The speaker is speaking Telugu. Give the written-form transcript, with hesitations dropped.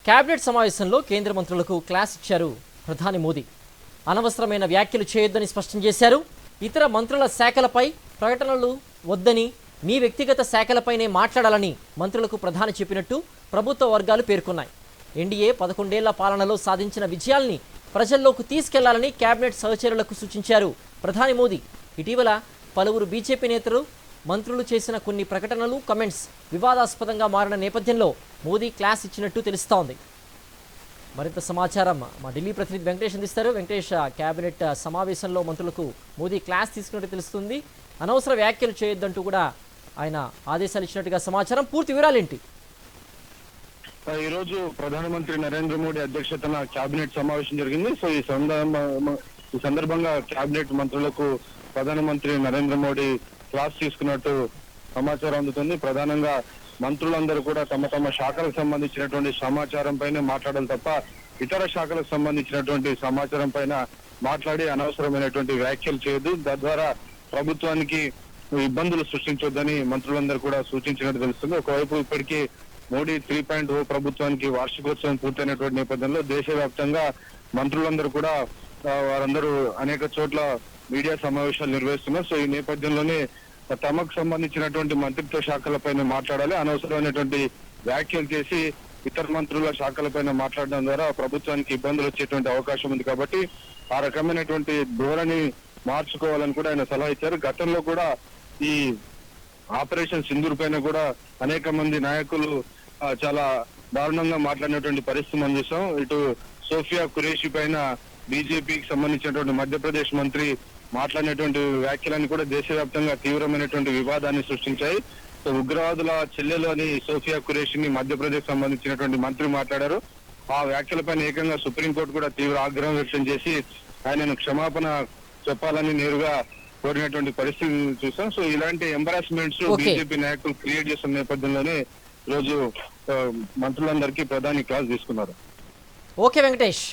కేబినెట్ సమావేశంలో కేంద్ర మంత్రులకు క్లాస్ ఇచ్చారు ప్రధాని మోదీ. అనవసరమైన వ్యాఖ్యలు చేయొద్దని స్పష్టం చేశారు. ఇతర మంత్రుల శాఖలపై ప్రకటనలు వద్దని, మీ వ్యక్తిగత శాఖలపైనే మాట్లాడాలని మంత్రులకు ప్రధాని చెప్పినట్టు ప్రభుత్వ వర్గాలు పేర్కొన్నాయి. ఎన్డీఏ 11 ఏళ్ల పాలనలో సాధించిన విజయాల్ని ప్రజల్లోకి తీసుకెళ్లాలని కేబినెట్ సహచరులకు సూచించారు ప్రధాని మోదీ. ఇటీవల పలువురు బీజేపీ నేతలు, మంత్రులు చేసిన కొన్ని ప్రకటనలు, కమెంట్స్ వివాదాస్పదంగా మారిన నేపథ్యంలో మోదీ క్లాస్ ఇచ్చినట్టు తెలుస్తోంది. మరింత సమాచారం మా ఢిల్లీ ప్రతినిధి వెంకటేష్ అందిస్తారు. వెంకటేష్, కేబినెట్ సమావేశంలో మంత్రులకు మోదీ క్లాస్ తీసుకున్నట్టు తెలుస్తుంది. అనవసర వ్యాఖ్యలు చేయొద్దంటూ కూడా ఆయన ఆదేశాలు ఇచ్చినట్టుగా సమాచారం. పూర్తి వివరాలేంటి? ఈరోజు ప్రధానమంత్రి నరేంద్ర మోడీ అధ్యక్షతన కేబినెట్ సమావేశం జరిగింది. సో ఈ సందర్భంగా కేబినెట్ మంత్రులకు ప్రధానమంత్రి నరేంద్ర మోడీ క్లాస్ తీసుకున్నట్టు సమాచారం అందుతుంది. ప్రధానంగా మంత్రులందరూ కూడా తమ తమ శాఖలకు సంబంధించినటువంటి సమాచారం పైన మాట్లాడాలి తప్ప ఇతర శాఖలకు సంబంధించినటువంటి సమాచారం పైన మాట్లాడి అనవసరమైనటువంటి వ్యాఖ్యలు చేయొద్దు, తద్వారా ప్రభుత్వానికి ఇబ్బందులు సృష్టించొద్దని మంత్రులందరూ కూడా సూచించినట్టు తెలుస్తుంది. ఒకవైపు ఇప్పటికీ మోడీ 3.0 ప్రభుత్వానికి వార్షికోత్సవం పూర్తయినటువంటి నేపథ్యంలో దేశవ్యాప్తంగా మంత్రులందరూ కూడా వారందరూ అనేక చోట్ల మీడియా సమావేశాలు నిర్వహిస్తున్నారు. సో ఈ నేపథ్యంలోనే తమకు సంబంధించినటువంటి మంత్రిత్వ శాఖలపైన మాట్లాడాలి, అనవసరమైనటువంటి వ్యాఖ్యలు చేసి ఇతర మంత్రుల శాఖలపైన మాట్లాడడం ద్వారా ప్రభుత్వానికి ఇబ్బందులు వచ్చేటువంటి అవకాశం ఉంది. కాబట్టి ఆ రకమైనటువంటి ధోరణి మార్చుకోవాలని కూడా ఆయన సలహా ఇచ్చారు. గతంలో కూడా ఈ ఆపరేషన్ సింధూర్ పైన కూడా అనేక మంది నాయకులు చాలా దారుణంగా మాట్లాడినటువంటి పరిస్థితి మనం చూసాం. ఇటు సోఫియా ఖురేషి పైన బీజేపీకి సంబంధించినటువంటి మధ్యప్రదేశ్ మంత్రి మాట్లాడినటువంటి వ్యాఖ్యలను కూడా దేశవ్యాప్తంగా తీవ్రమైనటువంటి వివాదాన్ని సృష్టించాయి. సో ఉగ్రవాదుల చెల్లెలు అని సోఫియా ఖురేషిని మధ్యప్రదేశ్ సంబంధించినటువంటి మంత్రి మాట్లాడారు. ఆ వ్యాఖ్యలపైన ఏకంగా సుప్రీంకోర్టు కూడా తీవ్ర ఆగ్రహం వ్యక్తం చేసి ఆయనను క్షమాపణ చెప్పాలని నేరుగా కోరినటువంటి పరిస్థితి చూసాం. సో ఇలాంటి ఎంబారాస్మెంట్స్ బీజేపీ నాయకులు క్రియేట్ చేస్తున్న నేపథ్యంలోనే ఈరోజు మంత్రులందరికీ ప్రధాని క్లాస్ తీసుకున్నారు. ఓకే వెంకటేష్.